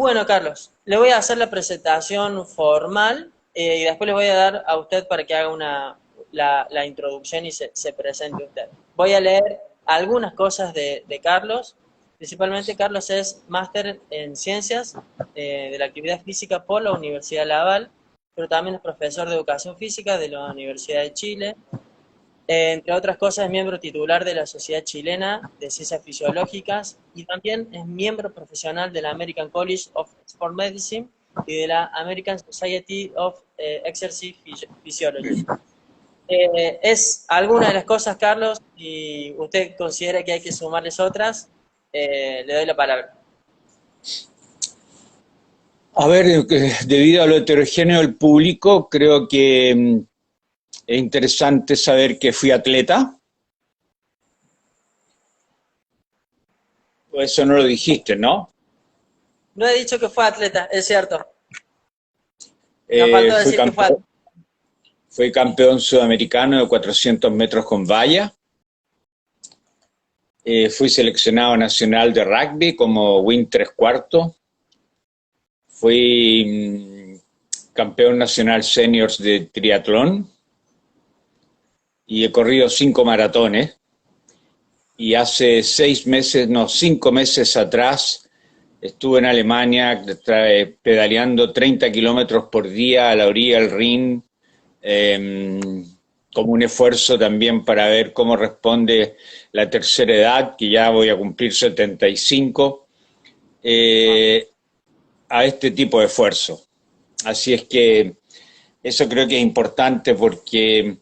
Bueno, Carlos, le voy a hacer la presentación formal y después le voy a dar a usted para que haga la introducción y se presente usted. Voy a leer algunas cosas de Carlos. Principalmente, Carlos es máster en ciencias de la actividad física por la Universidad Laval, pero también es profesor de educación física de la Universidad de Chile. Entre otras cosas, es miembro titular de la Sociedad Chilena de Ciencias Fisiológicas y también es miembro profesional de la American College of Sport Medicine y de la American Society of Exercise Physiology. Es alguna de las cosas, Carlos, y usted considera que hay que sumarles otras, le doy la palabra. A ver, debido a lo heterogéneo del público, creo que es interesante saber que fui atleta. Eso no lo dijiste, ¿no? No he dicho que fue atleta, es cierto. Nos Eh, faltó fui, decir que fue campeón, atleta. fui campeón sudamericano de 400 metros con valla. Fui seleccionado nacional de rugby como win 3/4. Fui campeón nacional seniors de triatlón y he corrido 5 maratones. Y hace 6 meses, no, 5 meses atrás, estuve en Alemania pedaleando 30 kilómetros por día a la orilla del Rin, como un esfuerzo también para ver cómo responde la tercera edad, que ya voy a cumplir 75, a este tipo de esfuerzo. Así es que eso creo que es importante porque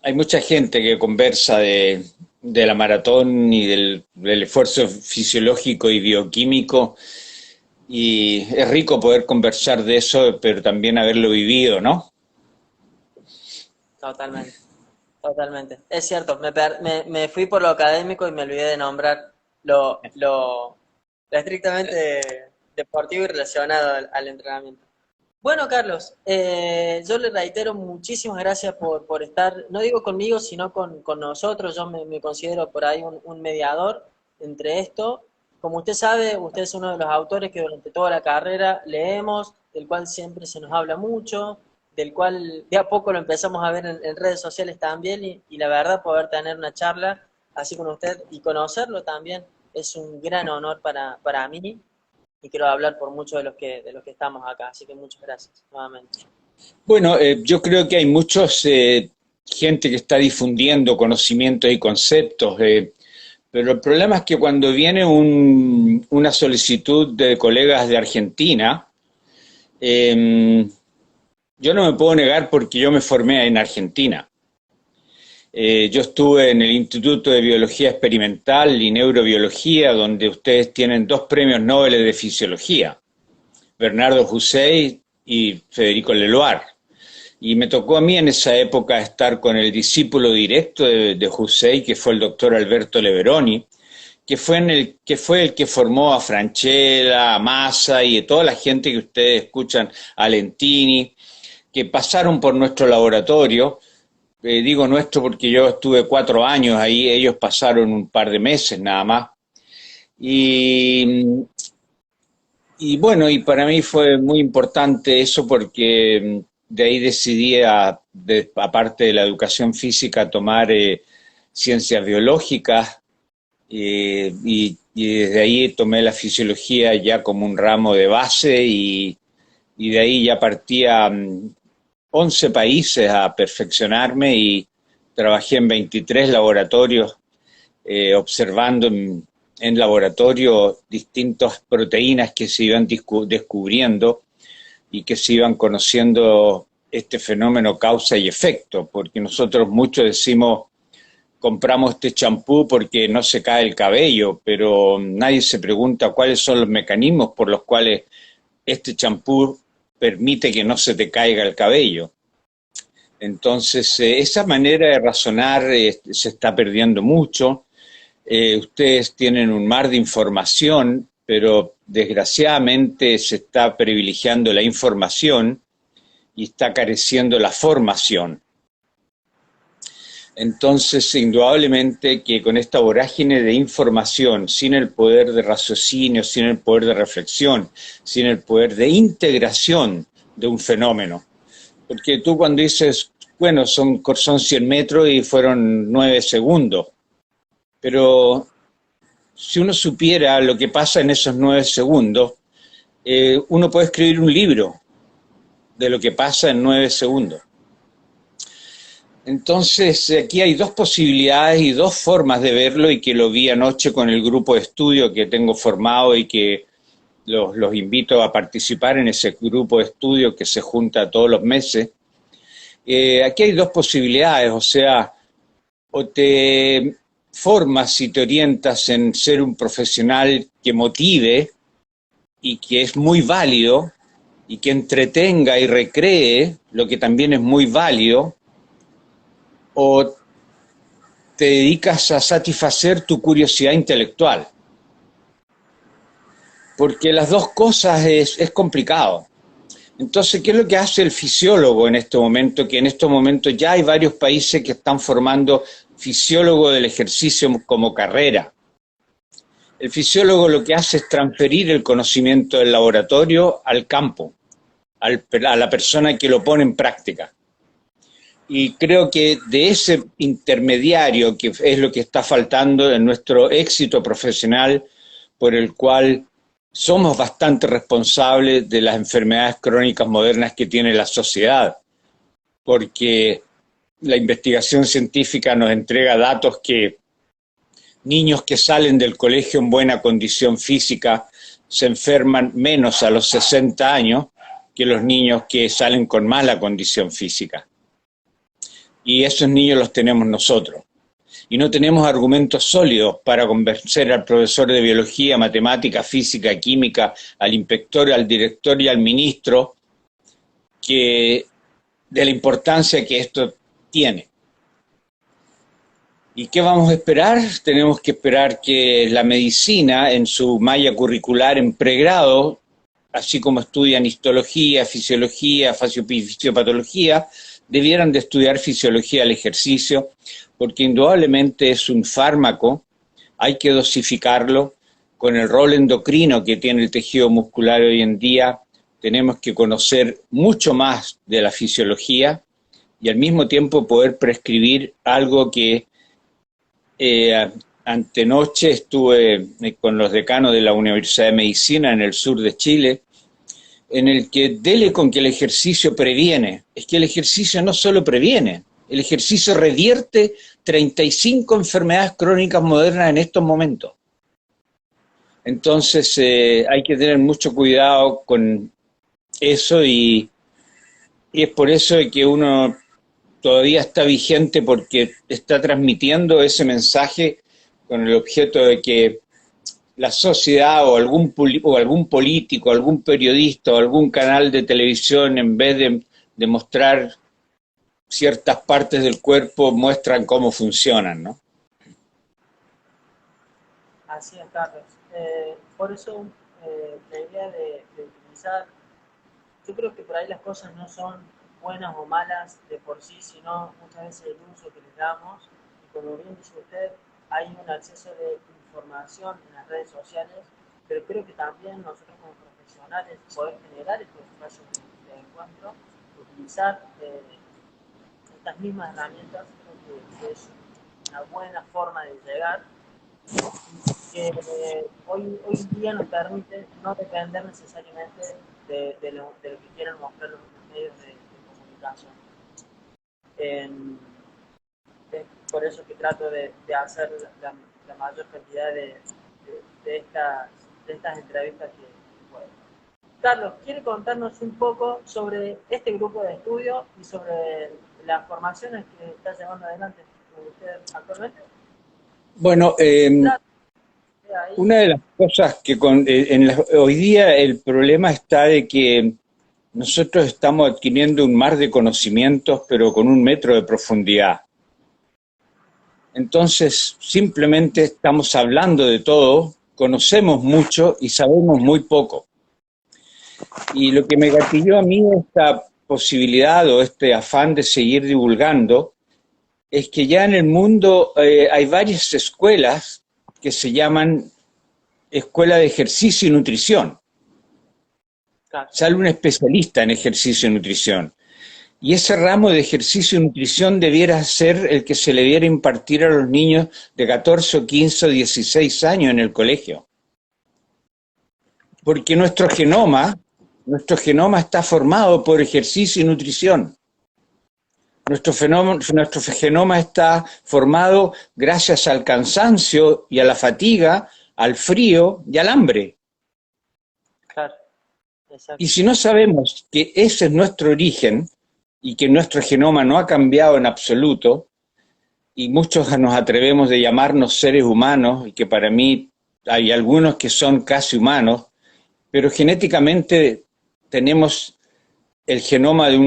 hay mucha gente que conversa de la maratón y del esfuerzo fisiológico y bioquímico, y es rico poder conversar de eso, pero también haberlo vivido, ¿no? Totalmente. Totalmente. Es cierto, me fui por lo académico y me olvidé de nombrar lo estrictamente deportivo y relacionado al entrenamiento. Bueno, Carlos, yo le reitero muchísimas gracias por estar, no digo conmigo, sino con nosotros. Yo me considero por ahí un mediador entre esto. Como usted sabe, usted es uno de los autores que durante toda la carrera leemos, del cual siempre se nos habla mucho, del cual de a poco lo empezamos a ver en redes sociales también, y la verdad poder tener una charla así con usted y conocerlo también es un gran honor para mí y quiero hablar por muchos de los que estamos acá, así que muchas gracias nuevamente. Bueno, yo creo que hay muchos gente que está difundiendo conocimientos y conceptos, pero el problema es que cuando viene una solicitud de colegas de Argentina, eh, yo no me puedo negar porque yo me formé en Argentina. Yo estuve en el Instituto de Biología Experimental y Neurobiología, donde ustedes tienen 2 premios Nobel de Fisiología, Bernardo Hussein y Federico Leloir. Y me tocó a mí en esa época estar con el discípulo directo de Hussein, que fue el doctor Alberto Leveroni, que fue el que formó a Franchella, a Massa y a toda la gente que ustedes escuchan, a Lentini, que pasaron por nuestro laboratorio. Digo nuestro porque yo estuve 4 años ahí, ellos pasaron un par de meses nada más. Y, y bueno, y para mí fue muy importante eso porque de ahí decidí, aparte de la educación física, tomar ciencias biológicas, y desde ahí tomé la fisiología ya como un ramo de base, y de ahí ya partí a 11 países a perfeccionarme, y trabajé en 23 laboratorios, observando en laboratorio distintas proteínas que se iban descubriendo y que se iban conociendo este fenómeno causa y efecto, porque nosotros muchos decimos, compramos este champú porque no se cae el cabello, pero nadie se pregunta cuáles son los mecanismos por los cuales este champú permite que no se te caiga el cabello. Entonces, esa manera de razonar se está perdiendo mucho. Ustedes tienen un mar de información, pero desgraciadamente se está privilegiando la información y está careciendo la formación. Entonces, indudablemente que con esta vorágine de información, sin el poder de raciocinio, sin el poder de reflexión, sin el poder de integración de un fenómeno, porque tú cuando dices, bueno, son 100 metros y fueron 9 segundos, pero si uno supiera lo que pasa en esos 9 segundos, uno puede escribir un libro de lo que pasa en 9 segundos. Entonces, aquí hay dos posibilidades y dos formas de verlo, y que lo vi anoche con el grupo de estudio que tengo formado y que los invito a participar en ese grupo de estudio que se junta todos los meses. Aquí hay dos posibilidades, o sea, o te formas y te orientas en ser un profesional que motive y que es muy válido, y que entretenga y recree, lo que también es muy válido, o te dedicas a satisfacer tu curiosidad intelectual. Porque las dos cosas es complicado. Entonces, ¿qué es lo que hace el fisiólogo en este momento? Que en estos momentos ya hay varios países que están formando fisiólogo del ejercicio como carrera. El fisiólogo lo que hace es transferir el conocimiento del laboratorio al campo, a la persona que lo pone en práctica. Y creo que de ese intermediario, que es lo que está faltando en nuestro éxito profesional, por el cual somos bastante responsables de las enfermedades crónicas modernas que tiene la sociedad, porque la investigación científica nos entrega datos que niños que salen del colegio en buena condición física se enferman menos a los 60 años que los niños que salen con mala condición física. Y esos niños los tenemos nosotros. Y no tenemos argumentos sólidos para convencer al profesor de biología, matemática, física, química, al inspector, al director y al ministro de la importancia que esto tiene. ¿Y qué vamos a esperar? Tenemos que esperar que la medicina, en su malla curricular en pregrado, así como estudian histología, fisiología, fisiopatología, debieran de estudiar fisiología del ejercicio, porque indudablemente es un fármaco, hay que dosificarlo. Con el rol endocrino que tiene el tejido muscular hoy en día, tenemos que conocer mucho más de la fisiología y al mismo tiempo poder prescribir algo que antenoche estuve con los decanos de la Universidad de Medicina en el sur de Chile, en el que dele con que el ejercicio previene. Es que el ejercicio no solo previene, el ejercicio revierte 35 enfermedades crónicas modernas en estos momentos. Entonces hay que tener mucho cuidado con eso, y es por eso que uno todavía está vigente, porque está transmitiendo ese mensaje con el objeto de que la sociedad o algún político, algún periodista o algún canal de televisión, en vez de mostrar ciertas partes del cuerpo, muestran cómo funcionan, ¿no? Así es, Carlos. Por eso la idea de utilizar, yo creo que por ahí las cosas no son buenas o malas de por sí, sino muchas veces el uso que les damos. Y como bien dice usted, hay un acceso de información en las redes sociales, pero creo que también nosotros como profesionales poder generar estos espacios de encuentro, utilizar estas mismas herramientas, creo que es una buena forma de llegar, que hoy día nos permite no depender necesariamente de lo que quieran mostrar los medios de comunicación. Por eso que trato de hacer la mayor cantidad de estas entrevistas que puedo. Carlos, ¿quiere contarnos un poco sobre este grupo de estudio y sobre las formaciones que está llevando adelante usted actualmente? Bueno, una de las cosas que hoy día el problema está de que nosotros estamos adquiriendo un mar de conocimientos, pero con 1 metro de profundidad. Entonces, simplemente estamos hablando de todo, conocemos mucho y sabemos muy poco. Y lo que me gatilló a mí esta posibilidad o este afán de seguir divulgando es que ya en el mundo hay varias escuelas que se llaman Escuela de Ejercicio y Nutrición. Claro, Sale un especialista en ejercicio y nutrición. Y ese ramo de ejercicio y nutrición debiera ser el que se le debiera impartir a los niños de 14 o 15 o 16 años en el colegio. Porque nuestro genoma está formado por ejercicio y nutrición. Nuestro genoma está formado gracias al cansancio y a la fatiga, al frío y al hambre. claro, Y exacto. si no sabemos que ese es nuestro origen y que nuestro genoma no ha cambiado en absoluto, y muchos nos atrevemos de llamarnos seres humanos, y que para mí hay algunos que son casi humanos, pero genéticamente tenemos el genoma de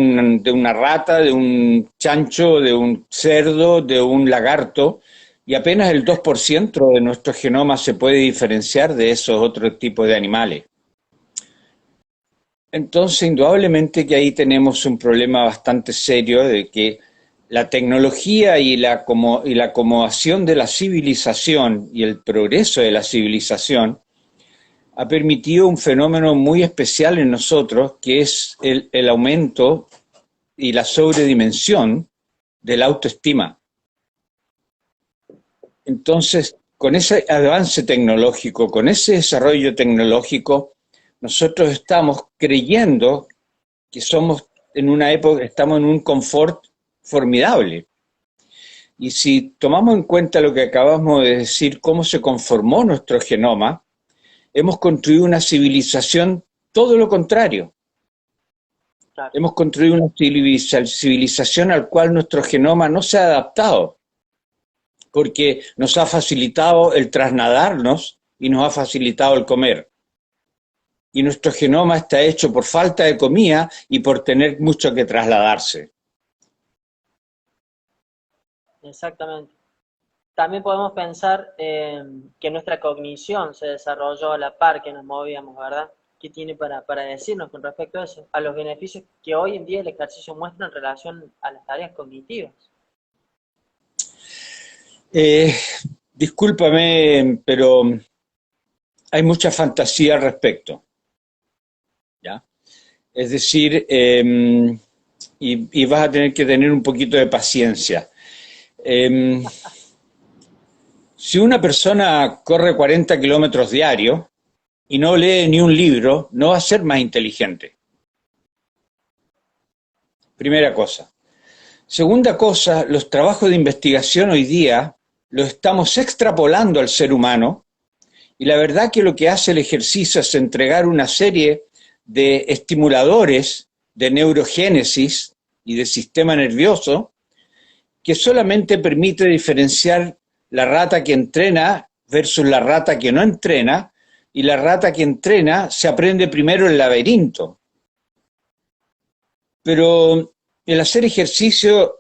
una rata, de un chancho, de un cerdo, de un lagarto, y apenas el 2% de nuestro genoma se puede diferenciar de esos otros tipos de animales. Entonces, indudablemente que ahí tenemos un problema bastante serio de que la tecnología y la acomodación de la civilización y el progreso de la civilización ha permitido un fenómeno muy especial en nosotros, que es el aumento y la sobredimensión de la autoestima. Entonces, con ese avance tecnológico, con ese desarrollo tecnológico, nosotros estamos creyendo que somos en una época, estamos en un confort formidable. Y si tomamos en cuenta lo que acabamos de decir, cómo se conformó nuestro genoma, hemos construido una civilización todo lo contrario. Claro, Hemos construido una civilización al cual nuestro genoma no se ha adaptado, porque nos ha facilitado el trasladarnos y nos ha facilitado el comer. Y nuestro genoma está hecho por falta de comida y por tener mucho que trasladarse. exactamente. También podemos pensar que nuestra cognición se desarrolló a la par que nos movíamos, ¿verdad? ¿Qué tiene para decirnos con respecto a eso? A los beneficios que hoy en día el ejercicio muestra en relación a las tareas cognitivas. Eh, Discúlpame, pero hay mucha fantasía al respecto, ¿ya? Es decir, y vas a tener que tener un poquito de paciencia. Eh, si una persona corre 40 kilómetros diarios y no lee ni un libro, no va a ser más inteligente. Primera cosa. Segunda cosa, los trabajos de investigación hoy día los estamos extrapolando al ser humano, y la verdad que lo que hace el ejercicio es entregar una serie de estimuladores de neurogénesis y de sistema nervioso que solamente permite diferenciar la rata que entrena versus la rata que no entrena, y la rata que entrena se aprende primero el laberinto. Pero el hacer ejercicio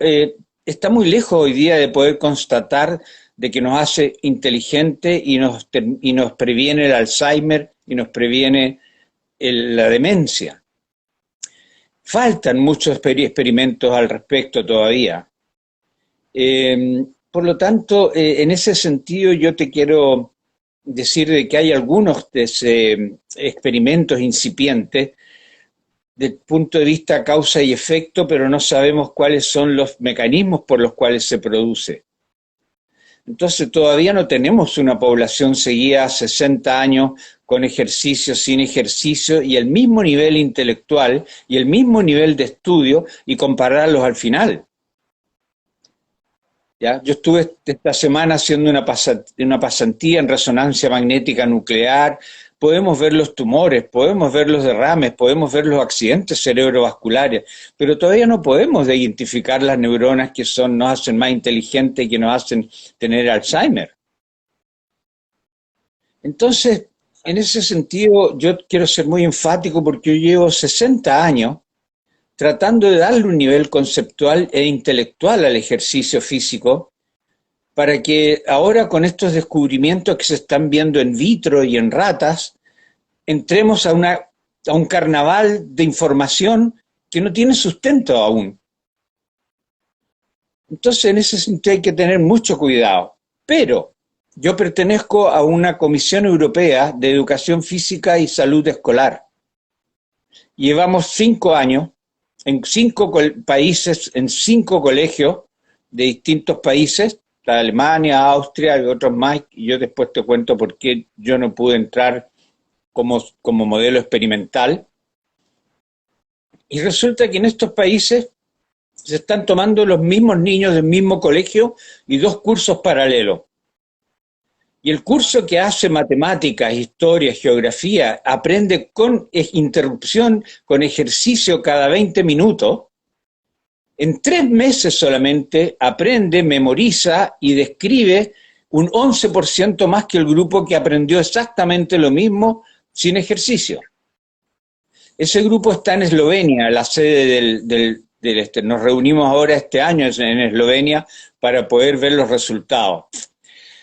está muy lejos hoy día de poder constatar de que nos hace inteligente y nos previene el Alzheimer y nos previene la demencia. Faltan muchos experimentos al respecto todavía. Por lo tanto, en ese sentido yo te quiero decir de que hay algunos experimentos incipientes del punto de vista causa y efecto, pero no sabemos cuáles son los mecanismos por los cuales se produce. Entonces todavía no tenemos una población seguida a 60 años con ejercicio, sin ejercicio, y el mismo nivel intelectual y el mismo nivel de estudio, y compararlos al final. ¿Ya? Yo estuve esta semana haciendo una pasantía en resonancia magnética nuclear. Podemos ver los tumores, podemos ver los derrames, podemos ver los accidentes cerebrovasculares, pero todavía no podemos identificar las neuronas que nos hacen más inteligentes y que nos hacen tener Alzheimer. Entonces, en ese sentido, yo quiero ser muy enfático, porque yo llevo 60 años tratando de darle un nivel conceptual e intelectual al ejercicio físico, para que ahora, con estos descubrimientos que se están viendo in vitro y en ratas, entremos a un carnaval de información que no tiene sustento aún. Entonces, en ese sentido hay que tener mucho cuidado. Pero yo pertenezco a una Comisión Europea de Educación Física y Salud Escolar. Llevamos 5 años en 5 países, en 5 colegios de distintos países, Alemania, Austria y otros más, y yo después te cuento por qué yo no pude entrar como modelo experimental. Y resulta que en estos países se están tomando los mismos niños del mismo colegio y 2 cursos paralelos. Y el curso que hace matemáticas, historia, geografía, aprende con interrupción, con ejercicio cada 20 minutos, en 3 meses solamente aprende, memoriza y describe un 11% más que el grupo que aprendió exactamente lo mismo sin ejercicio. Ese grupo está en Eslovenia, la sede nos reunimos ahora este año en Eslovenia para poder ver los resultados.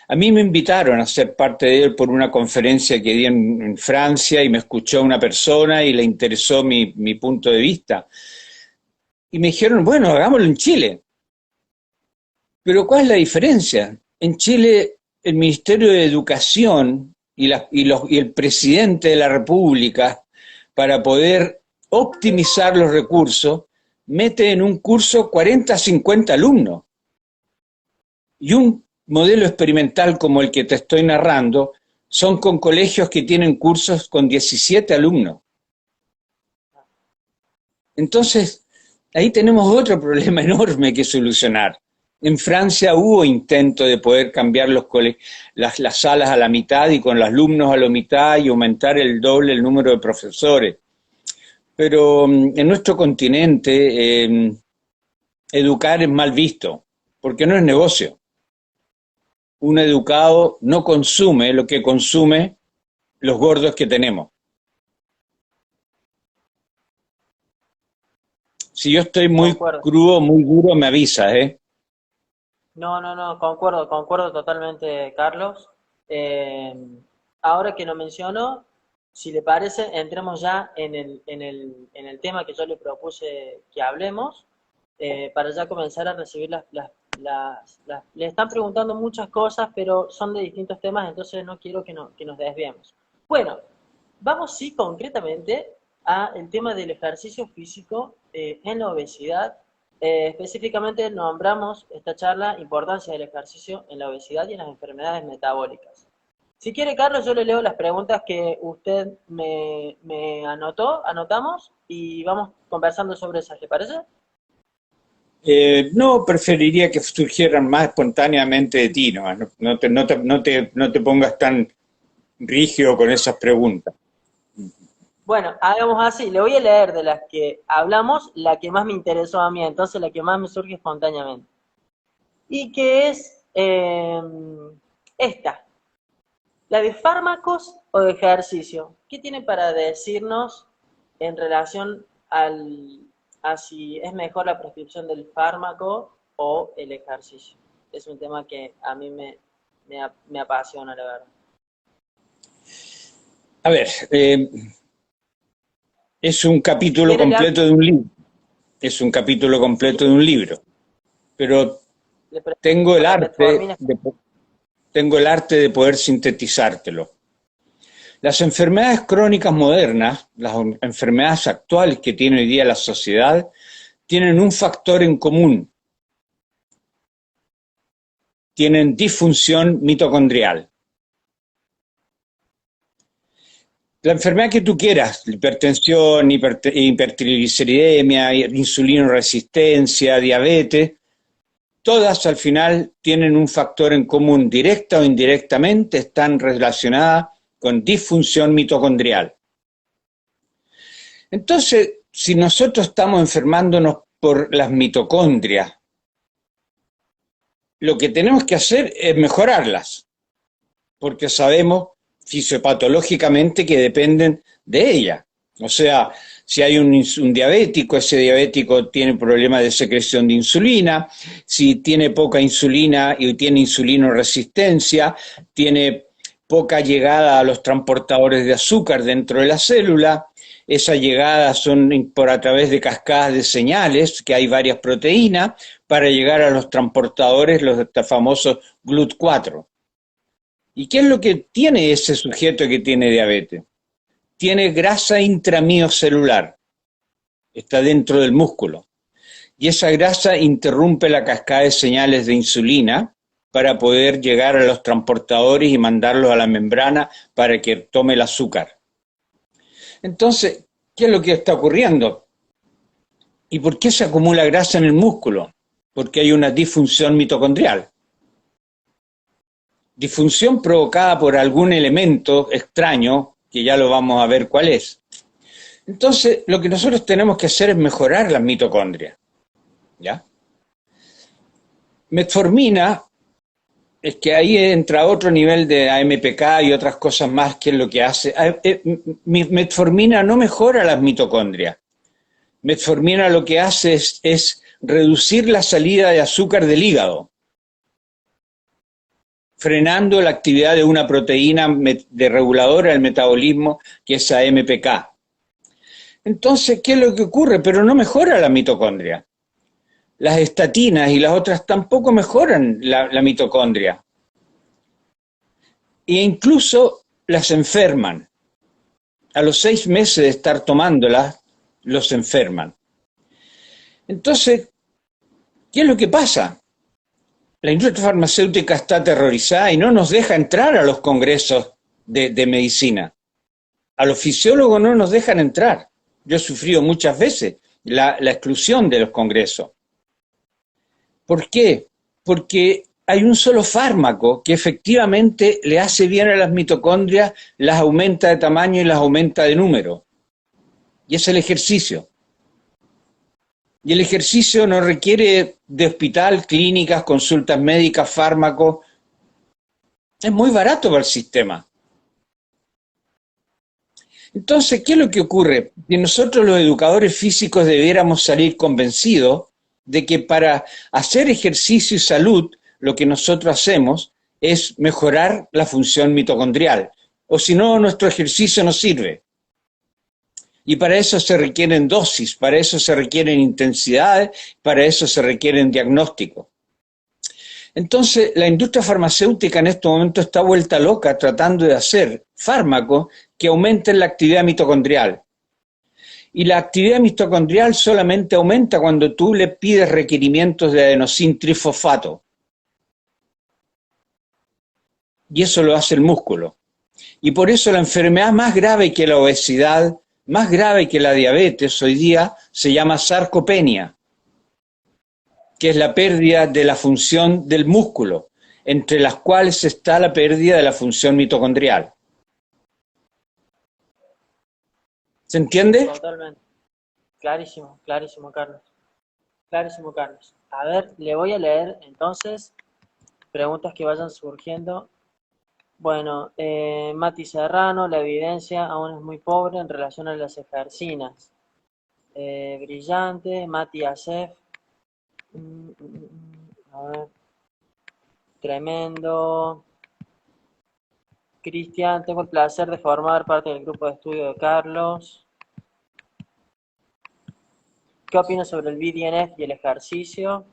A mí me invitaron a ser parte de él por una conferencia que di en Francia y me escuchó una persona y le interesó mi punto de vista. Y me dijeron, bueno, hagámoslo en Chile. Pero ¿cuál es la diferencia? En Chile el Ministerio de Educación y el presidente de la República, para poder optimizar los recursos, mete en un curso 40 a 50 alumnos. Y un modelo experimental como el que te estoy narrando son con colegios que tienen cursos con 17 alumnos. Entonces, ahí tenemos otro problema enorme que solucionar. En Francia hubo intento de poder cambiar las salas a la mitad y con los alumnos a la mitad y aumentar el doble el número de profesores. Pero en nuestro continente educar es mal visto, porque no es negocio. Un educado no consume lo que consume los gordos que tenemos. Si yo estoy muy crudo, muy duro, me avisas, ¿eh? No, concuerdo totalmente, Carlos. Ahora que lo menciono, si le parece, entremos ya en el tema que yo le propuse que hablemos, para ya comenzar a recibir le están preguntando muchas cosas, pero son de distintos temas, entonces no quiero que nos desviemos. Bueno, vamos sí concretamente al tema del ejercicio físico en la obesidad. Específicamente nombramos esta charla importancia del ejercicio en la obesidad y en las enfermedades metabólicas. Si quiere, Carlos, yo le leo las preguntas que usted me anotamos, y vamos conversando sobre esas, ¿le parece? No, preferiría que surgieran más espontáneamente de ti, no te pongas tan rígido con esas preguntas. Bueno, hagamos así, le voy a leer de las que hablamos la que más me interesó a mí, entonces la que más me surge espontáneamente. Y que es esta, la de fármacos o de ejercicio. ¿Qué tiene para decirnos en relación a si es mejor la prescripción del fármaco o el ejercicio? Es un tema que a mí me apasiona, la verdad. A ver, es un capítulo completo de un libro. Es un capítulo completo de un libro. Pero tengo el arte de poder sintetizártelo. Las enfermedades crónicas modernas, las enfermedades actuales que tiene hoy día la sociedad, tienen un factor en común. Tienen disfunción mitocondrial. La enfermedad que tú quieras, hipertensión, hipertrigliceridemia, insulinoresistencia, diabetes, todas al final tienen un factor en común, directa o indirectamente, están relacionadas con disfunción mitocondrial. Entonces, si nosotros estamos enfermándonos por las mitocondrias, lo que tenemos que hacer es mejorarlas, porque sabemos fisiopatológicamente que dependen de ella. O sea, si hay un diabético, ese diabético tiene problemas de secreción de insulina. Si tiene poca insulina y tiene insulinoresistencia, tiene poca llegada a los transportadores de azúcar dentro de la célula. Esa llegada son por a través de cascadas de señales, que hay varias proteínas, para llegar a los transportadores, los famosos GLUT4. ¿Y qué es lo que tiene ese sujeto que tiene diabetes? Tiene grasa intramiocelular, está dentro del músculo. Y esa grasa interrumpe la cascada de señales de insulina para poder llegar a los transportadores y mandarlos a la membrana para que tome el azúcar. Entonces, ¿qué es lo que está ocurriendo? ¿Y por qué se acumula grasa en el músculo? Porque hay una disfunción mitocondrial. Disfunción provocada por algún elemento extraño, que ya lo vamos a ver cuál es. Entonces, lo que nosotros tenemos que hacer es mejorar las mitocondrias. ¿Ya? Metformina, es que ahí entra otro nivel de AMPK y otras cosas más, que es lo que hace. Metformina no mejora las mitocondrias. Metformina lo que hace es reducir la salida de azúcar del hígado, frenando la actividad de una proteína de reguladora del metabolismo, que es AMPK. Entonces, ¿qué es lo que ocurre? Pero no mejora la mitocondria. Las estatinas y las otras tampoco mejoran la mitocondria. E incluso las enferman. A los 6 meses de estar tomándolas, los enferman. Entonces, ¿qué es lo que pasa? La industria farmacéutica está aterrorizada y no nos deja entrar a los congresos de medicina. A los fisiólogos no nos dejan entrar. Yo he sufrido muchas veces la exclusión de los congresos. ¿Por qué? Porque hay un solo fármaco que efectivamente le hace bien a las mitocondrias, las aumenta de tamaño y las aumenta de número. Y es el ejercicio. Y el ejercicio no requiere de hospital, clínicas, consultas médicas, fármacos. Es muy barato para el sistema. Entonces, ¿qué es lo que ocurre? Que nosotros los educadores físicos debiéramos salir convencidos de que para hacer ejercicio y salud, lo que nosotros hacemos es mejorar la función mitocondrial. O si no, nuestro ejercicio no sirve. Y para eso se requieren dosis, para eso se requieren intensidades, para eso se requieren diagnósticos. Entonces, la industria farmacéutica en este momento está vuelta loca tratando de hacer fármacos que aumenten la actividad mitocondrial. Y la actividad mitocondrial solamente aumenta cuando tú le pides requerimientos de adenosín trifosfato. Y eso lo hace el músculo. Y por eso la enfermedad más grave que la obesidad, más grave que la diabetes hoy día, se llama sarcopenia, que es la pérdida de la función del músculo, entre las cuales está la pérdida de la función mitocondrial. ¿Se entiende? Totalmente. Clarísimo, clarísimo, Carlos. Clarísimo, Carlos. A ver, le voy a leer entonces preguntas que vayan surgiendo. Bueno, Mati Serrano, la evidencia aún es muy pobre en relación a las ejercinas. Brillante, Mati Asef. A ver. Tremendo. Cristian, tengo el placer de formar parte del grupo de estudio de Carlos. ¿Qué opinas sobre el BDNF y el ejercicio?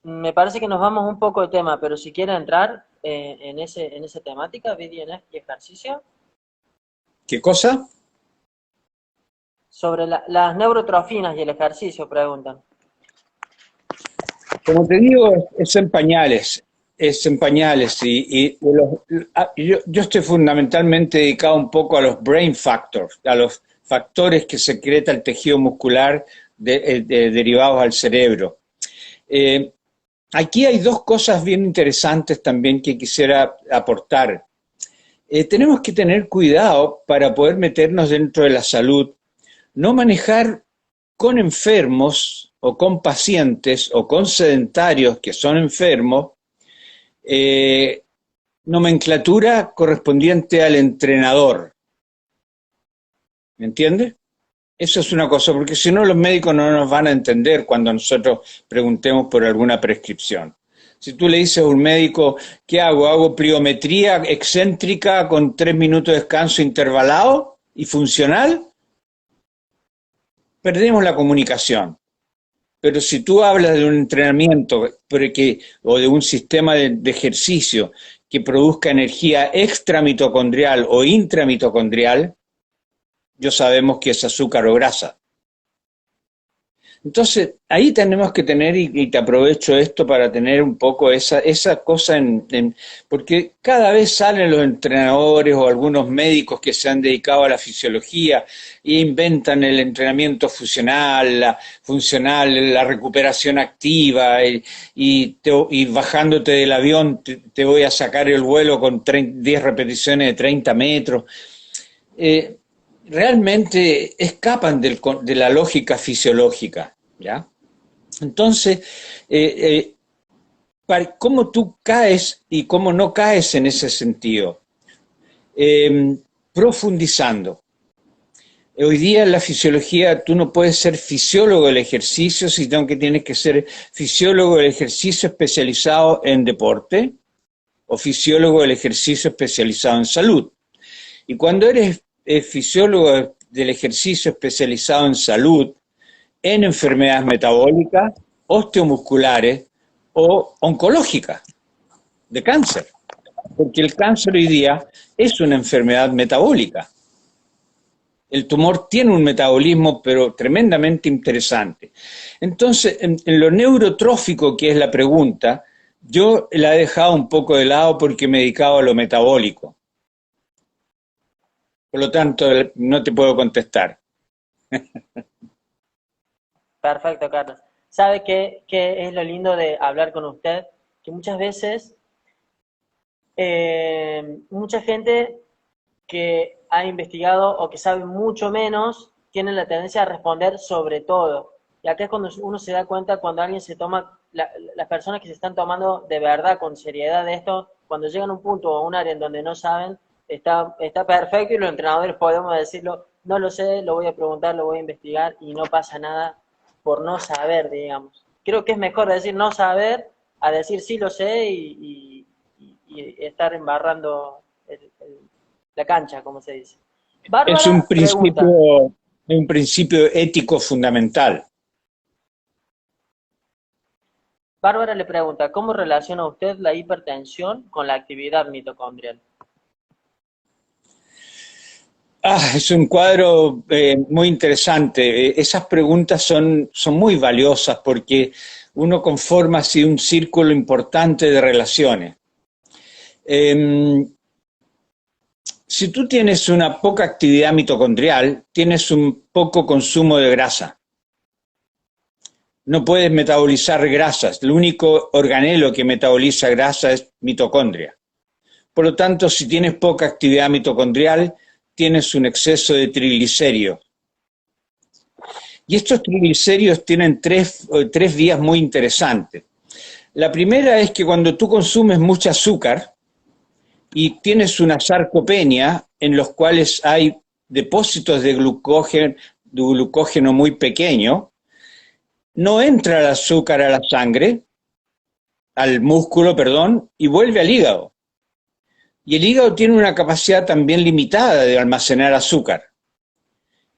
Me parece que nos vamos un poco de tema, pero si quiere entrar en esa temática, BDNF y ejercicio. ¿Qué cosa? Sobre las neurotrofinas y el ejercicio, preguntan. Como te digo, es en pañales. Yo estoy fundamentalmente dedicado un poco a los brain factors, a los factores que secreta el tejido muscular derivados al cerebro. Aquí hay dos cosas bien interesantes también que quisiera aportar. Tenemos que tener cuidado para poder meternos dentro de la salud, no manejar con enfermos o con pacientes o con sedentarios que son enfermos, nomenclatura correspondiente al entrenador. ¿Me entiende? Eso es una cosa, porque si no los médicos no nos van a entender cuando nosotros preguntemos por alguna prescripción. Si tú le dices a un médico, ¿qué hago? ¿Hago pliometría excéntrica con 3 minutos de descanso intervalado y funcional? Perdemos la comunicación. Pero si tú hablas de un entrenamiento o de un sistema de ejercicio que produzca energía extramitocondrial o intramitocondrial, ya sabemos que es azúcar o grasa. Entonces, ahí tenemos que tener, y te aprovecho esto para tener un poco esa cosa porque cada vez salen los entrenadores o algunos médicos que se han dedicado a la fisiología e inventan el entrenamiento funcional, la recuperación activa, y bajándote del avión te voy a sacar el vuelo con 10 repeticiones de 30 metros. Realmente escapan de la lógica fisiológica, ¿ya? Entonces, ¿cómo tú caes y cómo no caes en ese sentido? Profundizando. Hoy día en la fisiología tú no puedes ser fisiólogo del ejercicio, sino que tienes que ser fisiólogo del ejercicio especializado en deporte o fisiólogo del ejercicio especializado en salud. Y cuando eres fisiólogo del ejercicio especializado en salud, en enfermedades metabólicas, osteomusculares o oncológicas, de cáncer. Porque el cáncer hoy día es una enfermedad metabólica. El tumor tiene un metabolismo, pero tremendamente interesante. Entonces, en lo neurotrófico, que es la pregunta, yo la he dejado un poco de lado porque me he dedicado a lo metabólico. Por lo tanto, no te puedo contestar. Perfecto, Carlos. ¿Sabe qué es lo lindo de hablar con usted? Que muchas veces, mucha gente que ha investigado o que sabe mucho menos, tiene la tendencia a responder sobre todo. Y acá es cuando uno se da cuenta cuando alguien se toma, las personas que se están tomando de verdad, con seriedad de esto, cuando llegan a un punto o a un área en donde no saben, está perfecto y los entrenadores podemos decirlo, no lo sé, lo voy a preguntar, lo voy a investigar y no pasa nada por no saber, digamos. Creo que es mejor decir no saber a decir sí lo sé y estar embarrando la cancha, como se dice. Es Bárbara pregunta. un principio ético fundamental. Bárbara le pregunta, ¿cómo relaciona usted la hipertensión con la actividad mitocondrial? Es un cuadro muy interesante. Esas preguntas son muy valiosas porque uno conforma así un círculo importante de relaciones. Si tú tienes una poca actividad mitocondrial, tienes un poco consumo de grasa. No puedes metabolizar grasas. El único organelo que metaboliza grasa es mitocondria. Por lo tanto, si tienes poca actividad mitocondrial, tienes un exceso de triglicéridos. Y estos triglicéridos tienen tres vías muy interesantes. La primera es que cuando tú consumes mucho azúcar y tienes una sarcopenia en los cuales hay depósitos de glucógeno muy pequeño, no entra el azúcar a la sangre, al músculo, perdón, y vuelve al hígado. Y el hígado tiene una capacidad también limitada de almacenar azúcar.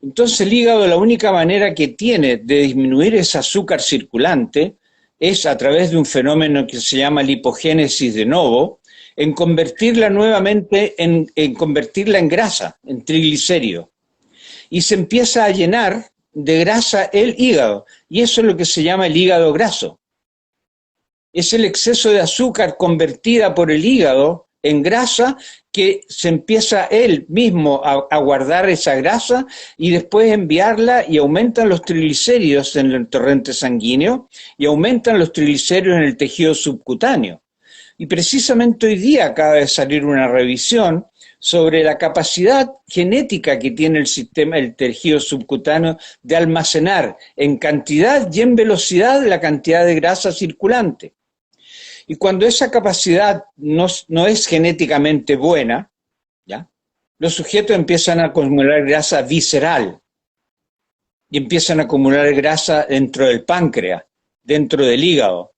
Entonces el hígado, la única manera que tiene de disminuir ese azúcar circulante es a través de un fenómeno que se llama lipogénesis de novo, en convertirla nuevamente, en convertirla en grasa, en triglicérido. Y se empieza a llenar de grasa el hígado, y eso es lo que se llama el hígado graso. Es el exceso de azúcar convertida por el hígado en grasa que se empieza él mismo a guardar esa grasa y después enviarla, y aumentan los triglicéridos en el torrente sanguíneo y aumentan los triglicéridos en el tejido subcutáneo. Y precisamente hoy día acaba de salir una revisión sobre la capacidad genética que tiene el tejido subcutáneo de almacenar en cantidad y en velocidad la cantidad de grasa circulante. Y cuando esa capacidad no es genéticamente buena, ¿ya?, los sujetos empiezan a acumular grasa visceral y empiezan a acumular grasa dentro del páncreas, dentro del hígado.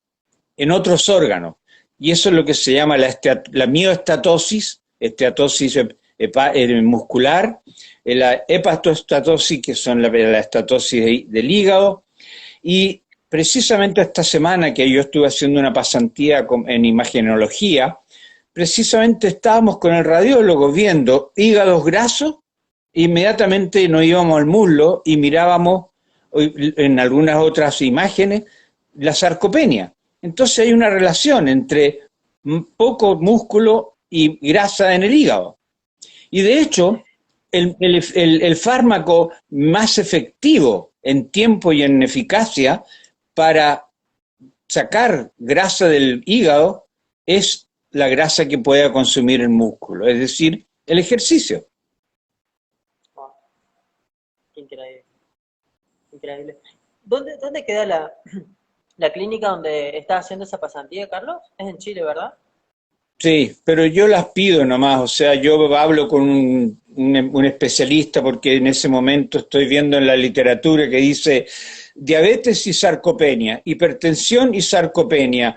en otros órganos. Y eso es lo que se llama la mioestatosis, esteatosis muscular, la hepatostatosis, que son la estatosis del hígado, y precisamente esta semana que yo estuve haciendo una pasantía en imagenología, precisamente estábamos con el radiólogo viendo hígados grasos, inmediatamente nos íbamos al muslo y mirábamos en algunas otras imágenes la sarcopenia. Entonces hay una relación entre poco músculo y grasa en el hígado. Y de hecho, el fármaco más efectivo en tiempo y en eficacia para sacar grasa del hígado es la grasa que pueda consumir el músculo, es decir, el ejercicio. Wow. Increíble. Increíble. ¿Dónde queda la clínica donde estás haciendo esa pasantía, Carlos? Es en Chile, ¿verdad? Sí, pero yo las pido nomás, o sea, yo hablo con un especialista porque en ese momento estoy viendo en la literatura que dice diabetes y sarcopenia, hipertensión y sarcopenia.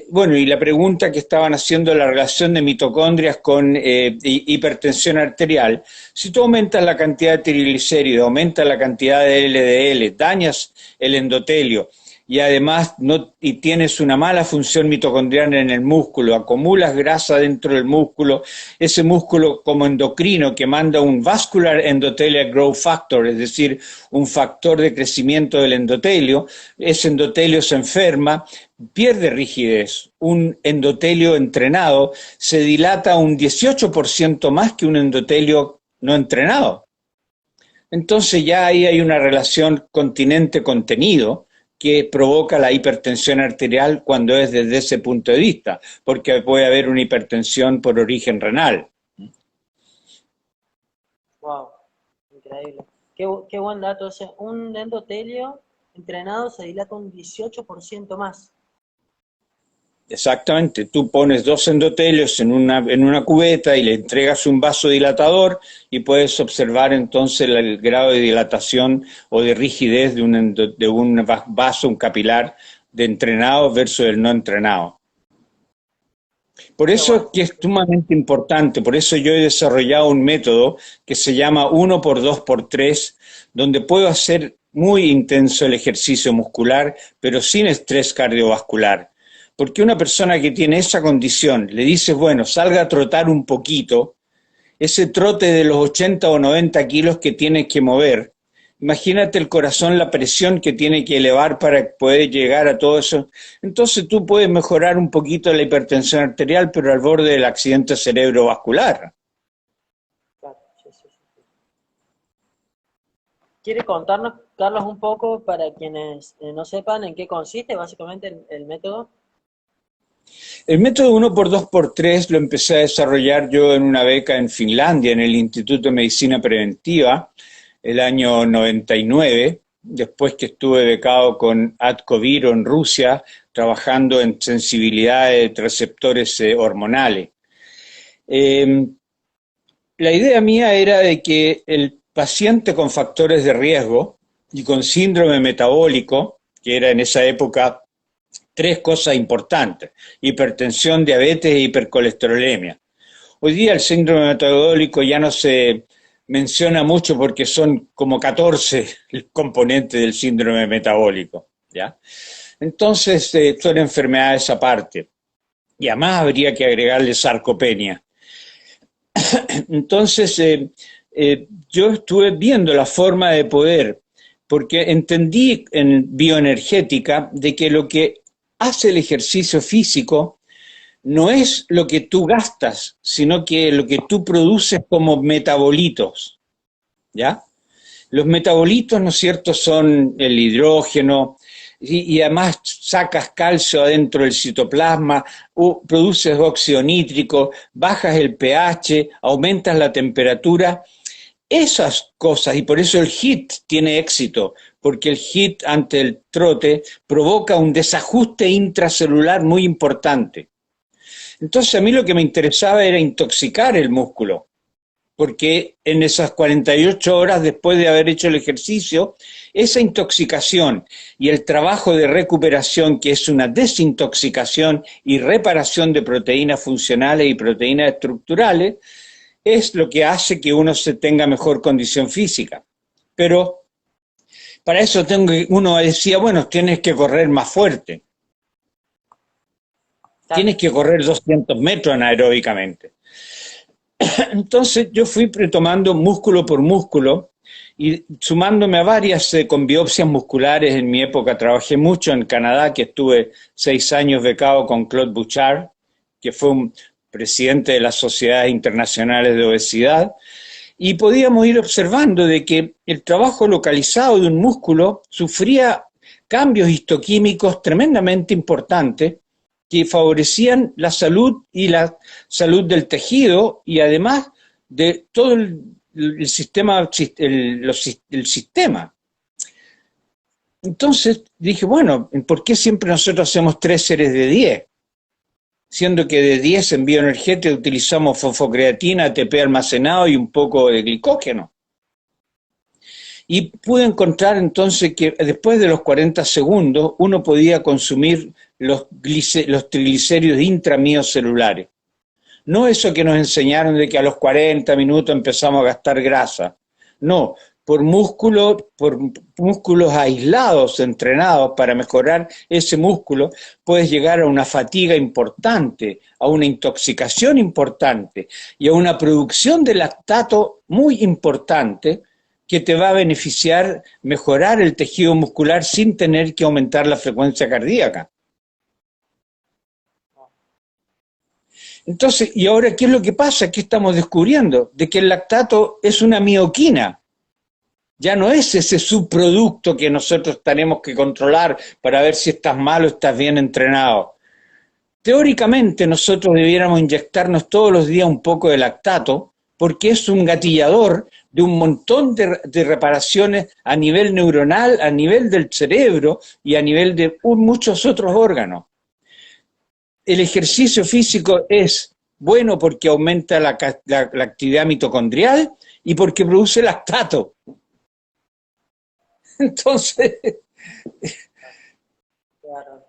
Bueno, y la pregunta que estaban haciendo, la relación de mitocondrias con hipertensión arterial. Si tú aumentas la cantidad de triglicéridos, aumentas la cantidad de LDL, dañas el endotelio, y además y tienes una mala función mitocondrial en el músculo, acumulas grasa dentro del músculo, ese músculo como endocrino que manda un vascular endothelial growth factor, es decir, un factor de crecimiento del endotelio, ese endotelio se enferma, pierde rigidez. Un endotelio entrenado se dilata un 18% más que un endotelio no entrenado. Entonces ya ahí hay una relación continente-contenido que provoca la hipertensión arterial cuando es desde ese punto de vista, porque puede haber una hipertensión por origen renal. Wow, increíble. Qué buen dato ese. Un endotelio entrenado se dilata un 18% más. Exactamente, tú pones 2 endotelios en una cubeta y le entregas un vasodilatador y puedes observar entonces el grado de dilatación o de rigidez de un vaso, un capilar de entrenado versus el no entrenado. Por eso es que es sumamente importante, por eso yo he desarrollado un método que se llama 1x2x3, donde puedo hacer muy intenso el ejercicio muscular, pero sin estrés cardiovascular. Porque una persona que tiene esa condición, le dices, bueno, salga a trotar un poquito, ese trote de los 80 o 90 kilos que tienes que mover, imagínate el corazón, la presión que tiene que elevar para poder llegar a todo eso. Entonces tú puedes mejorar un poquito la hipertensión arterial, pero al borde del accidente cerebrovascular. Claro, sí. ¿Quiere contarnos, Carlos, un poco para quienes no sepan en qué consiste básicamente el método? El método 1x2x3 lo empecé a desarrollar yo en una beca en Finlandia, en el Instituto de Medicina Preventiva, el año 99, después que estuve becado con Adcoviro en Rusia, trabajando en sensibilidad de receptores hormonales. La idea mía era de que el paciente con factores de riesgo y con síndrome metabólico, que era en esa época 3 cosas importantes: hipertensión, diabetes e hipercolesterolemia. Hoy día el síndrome metabólico ya no se menciona mucho porque son como 14 componentes del síndrome metabólico, ¿ya? Entonces son enfermedades aparte. Y además habría que agregarle sarcopenia. Entonces yo estuve viendo la forma de poder, porque entendí en bioenergética de que lo que hace el ejercicio físico no es lo que tú gastas, sino que lo que tú produces como metabolitos, ¿ya? Los metabolitos, ¿no es cierto?, son el hidrógeno y además sacas calcio adentro del citoplasma, produces óxido nítrico, bajas el pH, aumentas la temperatura. Esas cosas, y por eso el HIIT tiene éxito, porque el HIIT ante el trote provoca un desajuste intracelular muy importante. Entonces a mí lo que me interesaba era intoxicar el músculo. porque en esas 48 horas después de haber hecho el ejercicio, esa intoxicación y el trabajo de recuperación, que es una desintoxicación y reparación de proteínas funcionales y proteínas estructurales, es lo que hace que uno se tenga mejor condición física. Pero para eso uno decía, bueno, tienes que correr más fuerte. Tienes que correr 200 metros anaeróbicamente. Entonces yo fui retomando músculo por músculo y sumándome a varias con biopsias musculares. En mi época trabajé mucho en Canadá, que estuve 6 años becado con Claude Bouchard, que fue un presidente de las sociedades internacionales de obesidad, y podíamos ir observando de que el trabajo localizado de un músculo sufría cambios histoquímicos tremendamente importantes que favorecían la salud y la salud del tejido y además de todo el sistema, el sistema. Entonces dije, bueno, ¿por qué siempre nosotros hacemos 3 series de 10? Siendo que de 10 en bioenergética utilizamos fosfocreatina, ATP almacenado y un poco de glicógeno. Y pude encontrar entonces que después de los 40 segundos uno podía consumir los triglicéridos intramiocelulares. No eso que nos enseñaron de que a los 40 minutos empezamos a gastar grasa. No, por músculos aislados, entrenados para mejorar ese músculo, puedes llegar a una fatiga importante, a una intoxicación importante y a una producción de lactato muy importante que te va a beneficiar mejorar el tejido muscular sin tener que aumentar la frecuencia cardíaca. Entonces, ¿y ahora qué es lo que pasa? ¿Qué estamos descubriendo? De que el lactato es una mioquina. Ya no es ese subproducto que nosotros tenemos que controlar para ver si estás mal o estás bien entrenado. Teóricamente nosotros debiéramos inyectarnos todos los días un poco de lactato porque es un gatillador de un montón de reparaciones a nivel neuronal, a nivel del cerebro y a nivel de muchos otros órganos. El ejercicio físico es bueno porque aumenta la actividad mitocondrial y porque produce lactato. Entonces,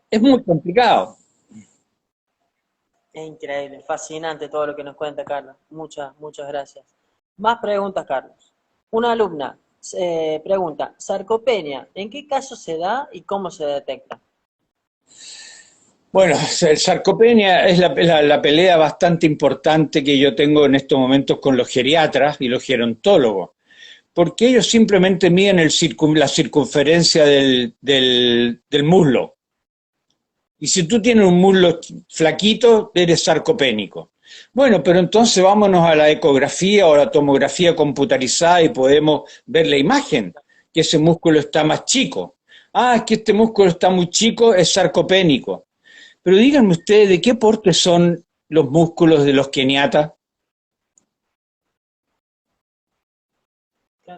es muy complicado. Es increíble, fascinante todo lo que nos cuenta Carlos. Muchas gracias. Más preguntas, Carlos. Una alumna pregunta, sarcopenia, ¿en qué caso se da y cómo se detecta? Bueno, el sarcopenia es la pelea bastante importante que yo tengo en estos momentos con los geriatras y los gerontólogos, porque ellos simplemente miden la circunferencia del muslo. Y si tú tienes un muslo flaquito, eres sarcopénico. Bueno, pero entonces vámonos a la ecografía o a la tomografía computarizada y podemos ver la imagen, que ese músculo está más chico. Ah, es que este músculo está muy chico, es sarcopénico. Pero díganme ustedes, ¿de qué porte son los músculos de los keniatas?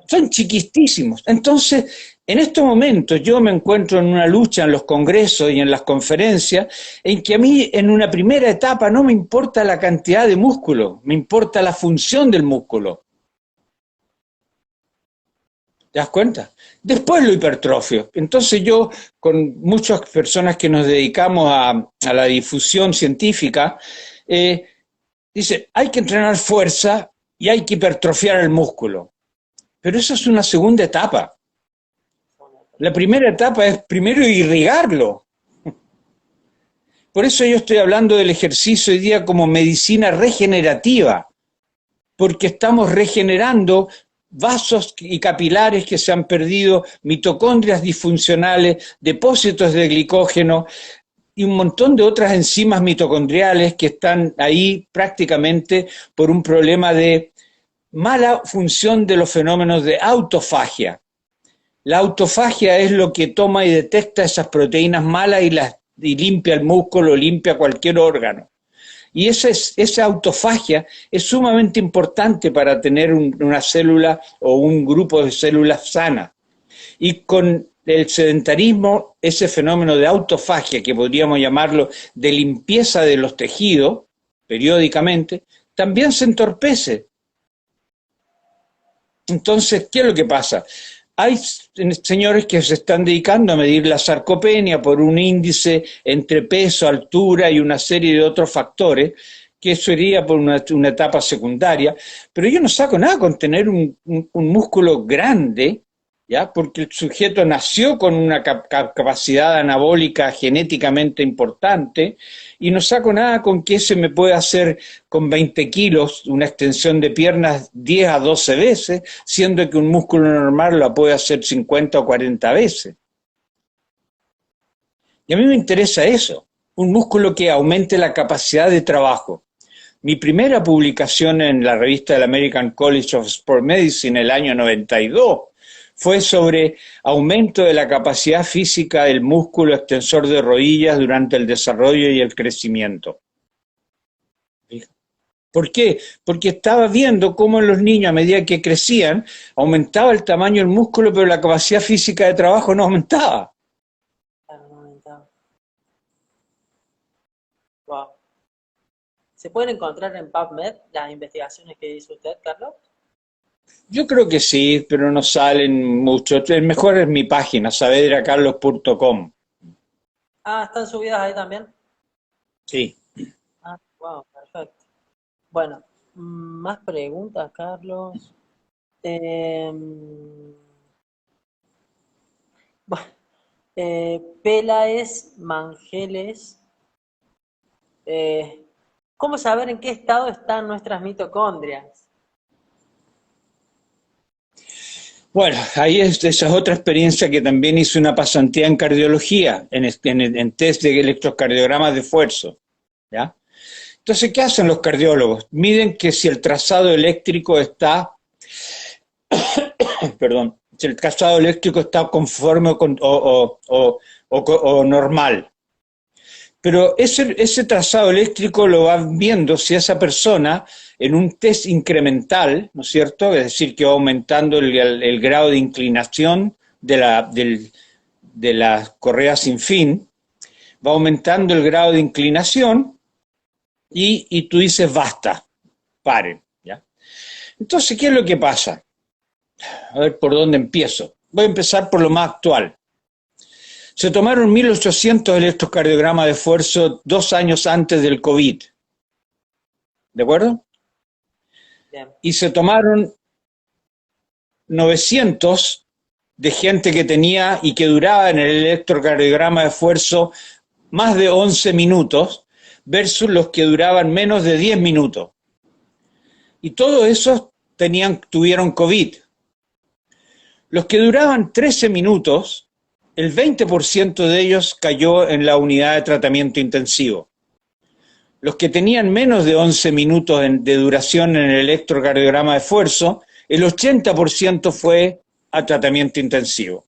Son chiquistísimos. Entonces, en estos momentos yo me encuentro en una lucha en los congresos y en las conferencias en que a mí en una primera etapa no me importa la cantidad de músculo, me importa la función del músculo. ¿Te das cuenta? Después lo hipertrofio. Entonces yo, con muchas personas que nos dedicamos a la difusión científica, dice, hay que entrenar fuerza y hay que hipertrofiar el músculo. Pero eso es una segunda etapa. La primera etapa es primero irrigarlo. Por eso yo estoy hablando del ejercicio hoy día como medicina regenerativa, porque estamos regenerando vasos y capilares que se han perdido, mitocondrias disfuncionales, depósitos de glicógeno y un montón de otras enzimas mitocondriales que están ahí prácticamente por un problema de mala función de los fenómenos de autofagia. La autofagia es lo que toma y detecta esas proteínas malas y limpia el músculo, limpia cualquier órgano. Y esa autofagia es sumamente importante para tener una célula o un grupo de células sanas. Y con el sedentarismo, ese fenómeno de autofagia, que podríamos llamarlo de limpieza de los tejidos, periódicamente, también se entorpece. Entonces, ¿qué es lo que pasa? Hay señores que se están dedicando a medir la sarcopenia por un índice entre peso, altura y una serie de otros factores, que eso iría por una etapa secundaria, pero yo no saco nada con tener un músculo grande, ¿ya? Porque el sujeto nació con una capacidad anabólica genéticamente importante, y no saco nada con que se me pueda hacer con 20 kilos una extensión de piernas 10 a 12 veces, siendo que un músculo normal la puede hacer 50 o 40 veces. Y a mí me interesa eso, un músculo que aumente la capacidad de trabajo. Mi primera publicación en la revista del American College of Sport Medicine el año 92 fue sobre aumento de la capacidad física del músculo extensor de rodillas durante el desarrollo y el crecimiento. ¿Por qué? Porque estaba viendo cómo en los niños, a medida que crecían, aumentaba el tamaño del músculo, pero la capacidad física de trabajo no aumentaba. Claro, no aumentaba. Wow. ¿Se pueden encontrar en PubMed las investigaciones que hizo usted, Carlos? Yo creo que sí, pero no salen mucho. El mejor es mi página, saavedracarlos.com. Ah, ¿están subidas ahí también? Sí. Ah, wow, perfecto. Bueno, más preguntas, Carlos. Bueno, Pélaez Mangeles. eh, ¿Cómo saber en qué estado están nuestras mitocondrias? Bueno, ahí esa es otra experiencia que también hice una pasantía en cardiología, en test de electrocardiogramas de esfuerzo, ¿ya? Entonces, ¿qué hacen los cardiólogos? Miden que si el trazado eléctrico está, perdón, si el trazado eléctrico está conforme o normal. Pero ese trazado eléctrico lo van viendo si esa persona en un test incremental, ¿no es cierto? Es decir, que va aumentando el grado de inclinación de la correa sin fin, va aumentando el grado de inclinación y tú dices basta, paren, ¿ya? Entonces, ¿qué es lo que pasa? A ver por dónde empiezo. Voy a empezar por lo más actual. Se tomaron 1.800 electrocardiogramas de esfuerzo 2 años antes del COVID. ¿De acuerdo? Bien. Y se tomaron 900 de gente que tenía y que duraba en el electrocardiograma de esfuerzo más de 11 minutos versus los que duraban menos de 10 minutos. Y todos esos tuvieron COVID. Los que duraban 13 minutos, el 20% de ellos cayó en la unidad de tratamiento intensivo. Los que tenían menos de 11 minutos de duración en el electrocardiograma de esfuerzo, el 80% fue a tratamiento intensivo.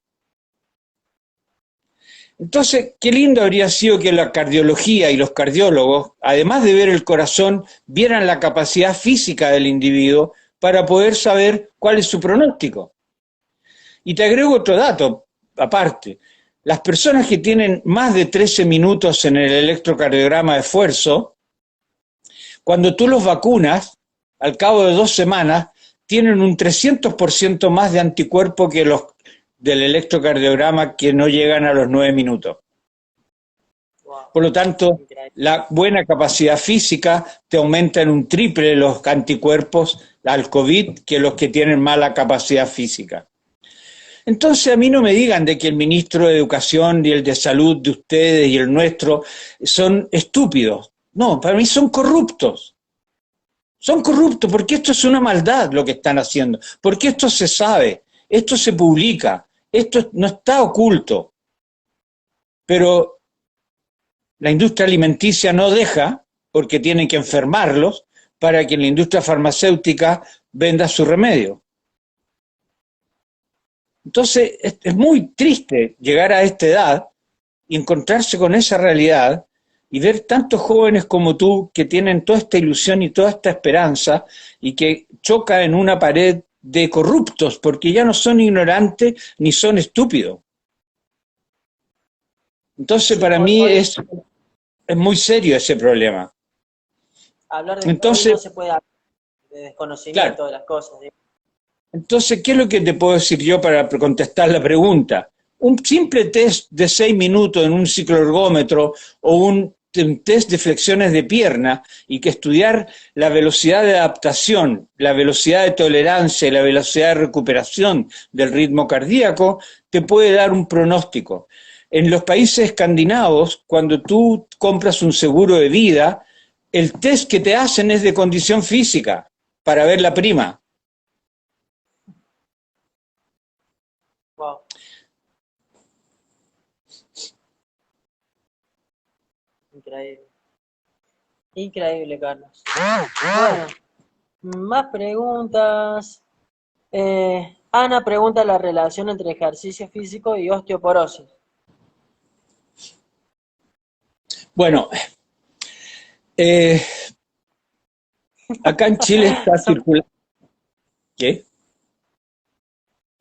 Entonces, qué lindo habría sido que la cardiología y los cardiólogos, además de ver el corazón, vieran la capacidad física del individuo para poder saber cuál es su pronóstico. Y te agrego otro dato aparte. Las personas que tienen más de 13 minutos en el electrocardiograma de esfuerzo, cuando tú los vacunas, al cabo de 2 semanas, tienen un 300% más de anticuerpo que los del electrocardiograma que no llegan a los 9 minutos. Wow, Por lo tanto, increíble. la buena capacidad física te aumenta en un triple los anticuerpos al COVID que los que tienen mala capacidad física. Entonces a mí no me digan de que el ministro de Educación y el de Salud de ustedes y el nuestro son estúpidos. No, para mí son corruptos. Son corruptos porque esto es una maldad lo que están haciendo. Porque esto se sabe, esto se publica, esto no está oculto. Pero la industria alimenticia no deja, porque tienen que enfermarlos, para que la industria farmacéutica venda su remedio. Entonces, es muy triste llegar a esta edad y encontrarse con esa realidad y ver tantos jóvenes como tú que tienen toda esta ilusión y toda esta esperanza y que chocan en una pared de corruptos, porque ya no son ignorantes ni son estúpidos. Entonces, Sí, para hoy, mí hoy es muy serio ese problema. hablar de, hoy no Entonces, se puede hablar de claro, desconocimiento de las cosas, ¿sí? Entonces, ¿qué es lo que te puedo decir yo para contestar la pregunta? Un simple test de 6 minutos en un cicloergómetro o un test de flexiones de pierna y que estudiar la velocidad de adaptación, la velocidad de tolerancia y la velocidad de recuperación del ritmo cardíaco te puede dar un pronóstico. En los países escandinavos, cuando tú compras un seguro de vida, el test que te hacen es de condición física para ver la prima. Wow. Increíble. Increíble, Carlos. Bueno, más preguntas. Ana pregunta la relación entre ejercicio físico y osteoporosis. Bueno, eh, acá en Chile está Son- circulando. ¿Qué?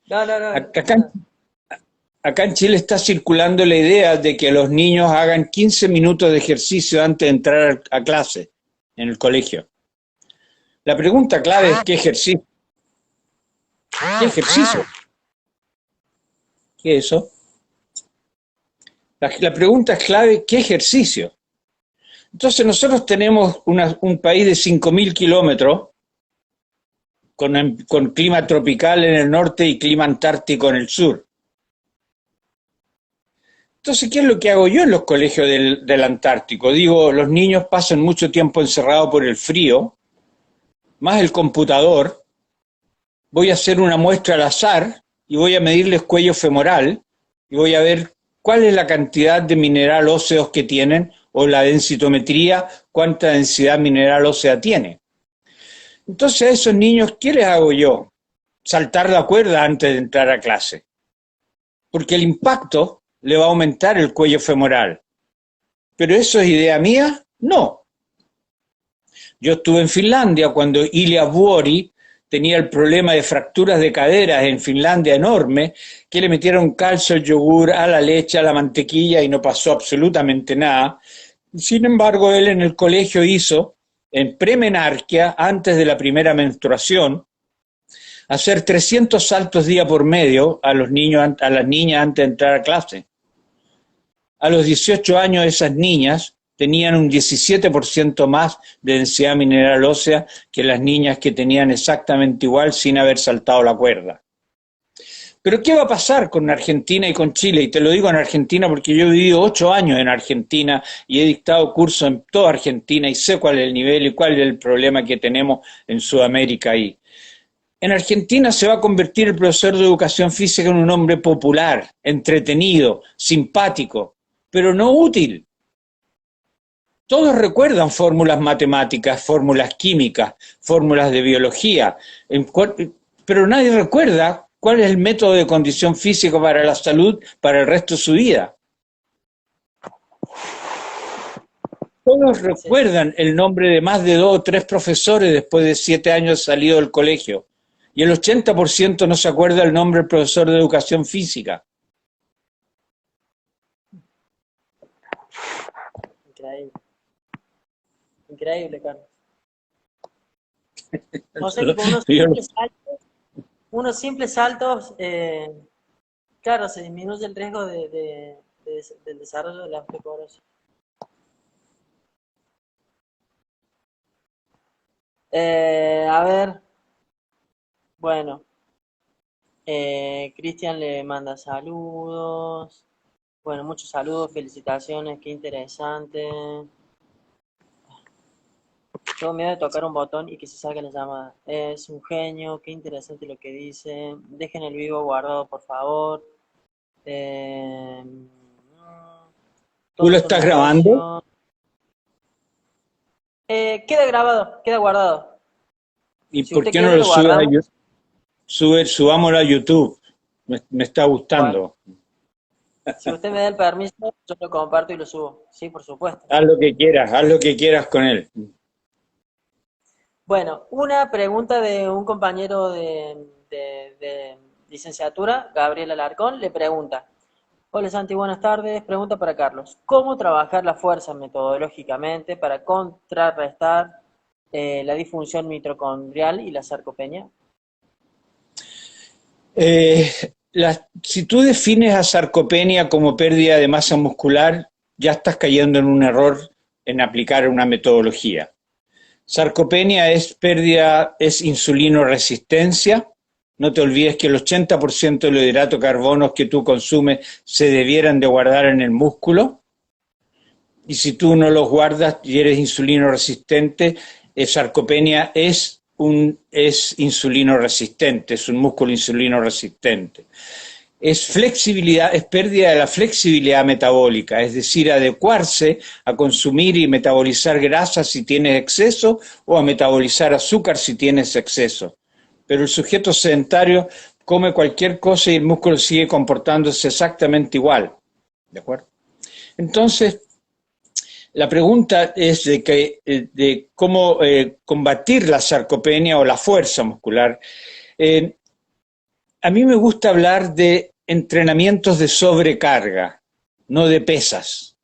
No, no, no. Acá, acá en Chile está circulando la idea de que los niños hagan 15 minutos de ejercicio antes de entrar a clase en el colegio. La pregunta clave es ¿qué ejercicio? ¿Qué ejercicio? ¿Qué es eso? La pregunta es clave, ¿qué ejercicio? Entonces nosotros tenemos un país de 5.000 kilómetros con clima tropical en el norte y clima antártico en el sur. Entonces, ¿qué es lo que hago yo en los colegios del Antártico? Digo, los niños pasan mucho tiempo encerrados por el frío, más el computador, voy a hacer una muestra al azar y voy a medirles cuello femoral y voy a ver cuál es la cantidad de mineral óseos que tienen o la densitometría, cuánta densidad mineral ósea tiene. Entonces a esos niños, ¿qué les hago yo? Saltar la cuerda antes de entrar a clase, porque el impacto le va a aumentar el cuello femoral. ¿Pero eso es idea mía? No. Yo estuve en Finlandia cuando Ilja Vuori tenía el problema de fracturas de caderas en Finlandia enorme, que le metieron calcio al yogur, a la leche, a la mantequilla y no pasó absolutamente nada. Sin embargo, él en el colegio hizo, en premenarquia, antes de la primera menstruación, hacer 300 saltos día por medio a los niños, a las niñas antes de entrar a clase. A los 18 años esas niñas tenían un 17% más de densidad mineral ósea que las niñas que tenían exactamente igual sin haber saltado la cuerda. Pero ¿qué va a pasar con Argentina y con Chile? Y te lo digo en Argentina porque yo he vivido 8 años en Argentina y he dictado cursos en toda Argentina y sé cuál es el nivel y cuál es el problema que tenemos en Sudamérica ahí. En Argentina se va a convertir el profesor de educación física en un hombre popular, entretenido, simpático, pero no útil. Todos recuerdan fórmulas matemáticas, fórmulas químicas, fórmulas de biología, pero nadie recuerda cuál es el método de condición física para la salud para el resto de su vida. Todos recuerdan el nombre de más de 2 o 3 profesores después de 7 años salido del colegio. Y el 80% no se acuerda el nombre del profesor de educación física. Increíble. Increíble, Carlos. O sea que con unos simples saltos, claro, se disminuye el riesgo del desarrollo de la osteoporosis. A ver, bueno, Cristian le manda saludos. Bueno, muchos saludos, felicitaciones, qué interesante. Tengo miedo de tocar un botón y que se salga la llamada. Es un genio, qué interesante lo que dice. Dejen el vivo guardado, por favor. Eh, ¿Tú todo lo es un estás grabando? negocio. Queda grabado, queda guardado. ¿Y Si por usted qué no quiere, lo lo subes a guardamos. YouTube? Subámoslo a YouTube. Me está Bueno, gustando. si usted me da el permiso, yo lo comparto y lo subo. Sí, por supuesto. Haz lo que quieras con él. Bueno, una pregunta de un compañero de licenciatura, Gabriel Alarcón, le pregunta. Hola Santi, buenas tardes. Pregunta para Carlos. ¿Cómo trabajar la fuerza metodológicamente para contrarrestar la disfunción mitocondrial y la sarcopenia? Eh, si tú defines a sarcopenia como pérdida de masa muscular, ya estás cayendo en un error en aplicar una metodología. Sarcopenia es pérdida, es insulinoresistencia. No te olvides que el 80% de los hidratos de carbono que tú consumes se debieran de guardar en el músculo. Y si tú no los guardas y eres insulinoresistente, sarcopenia es insulino resistente, es un músculo insulino resistente. Es flexibilidad, es pérdida de la flexibilidad metabólica, es decir, adecuarse a consumir y metabolizar grasa si tienes exceso o a metabolizar azúcar si tienes exceso. Pero el sujeto sedentario come cualquier cosa y el músculo sigue comportándose exactamente igual. ¿De acuerdo? Entonces, la pregunta es de cómo combatir la sarcopenia o la fuerza muscular. A mí me gusta hablar de entrenamientos de sobrecarga, no de pesas,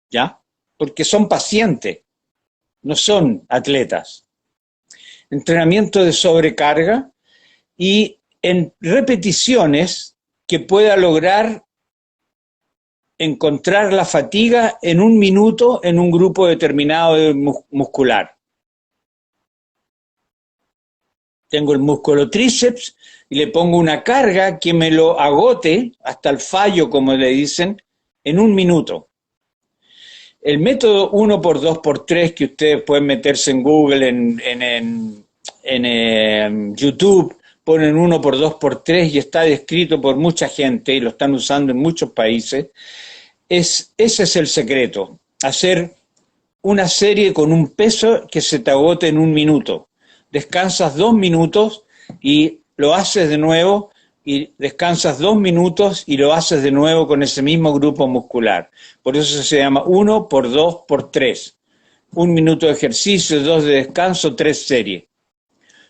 ¿ya? Porque son pacientes, no son atletas. Entrenamiento de sobrecarga y en repeticiones que pueda lograr encontrar la fatiga en un minuto en un grupo determinado de muscular. Tengo el músculo tríceps y le pongo una carga que me lo agote hasta el fallo, como le dicen, en un minuto. El método 1x2x3 que ustedes pueden meterse en Google, en YouTube, ponen 1x2x3 y está descrito por mucha gente y lo están usando en muchos países. Ese es el secreto, hacer una serie con un peso que se te agote en un minuto. Descansas 2 minutos y lo haces de nuevo y descansas 2 minutos y lo haces de nuevo con ese mismo grupo muscular. Por eso se llama 1x2x3. 1 minuto de ejercicio, 2 de descanso, 3 series.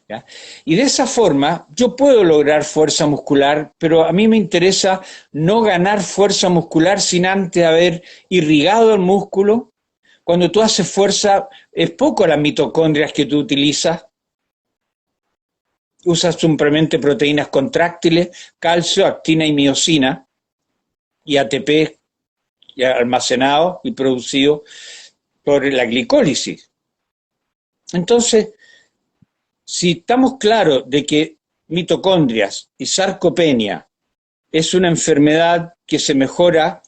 ¿Ya? Y de esa forma yo puedo lograr fuerza muscular, pero a mí me interesa no ganar fuerza muscular sin antes haber irrigado el músculo. Cuando tú haces fuerza, es poco las mitocondrias que tú utilizas. Usas simplemente proteínas contráctiles, calcio, actina y miosina, y ATP almacenado y producido por la glicólisis. Entonces, si estamos claros de que mitocondrias y sarcopenia es una enfermedad que se mejora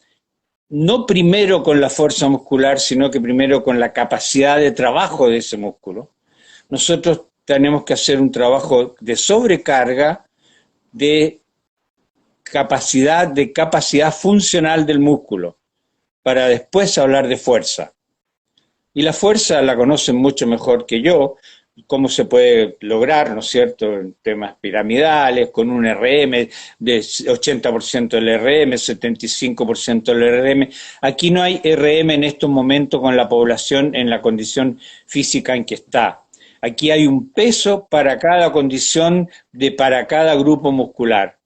no primero con la fuerza muscular, sino que primero con la capacidad de trabajo de ese músculo, nosotros tenemos que hacer un trabajo de sobrecarga, de capacidad funcional del músculo, para después hablar de fuerza. Y la fuerza la conocen mucho mejor que yo, cómo se puede lograr, ¿no es cierto?, en temas piramidales, con un RM de 80% del RM, 75% del RM. Aquí no hay RM en estos momentos con la población en la condición física en que está. Aquí hay un peso para cada condición, para cada grupo muscular.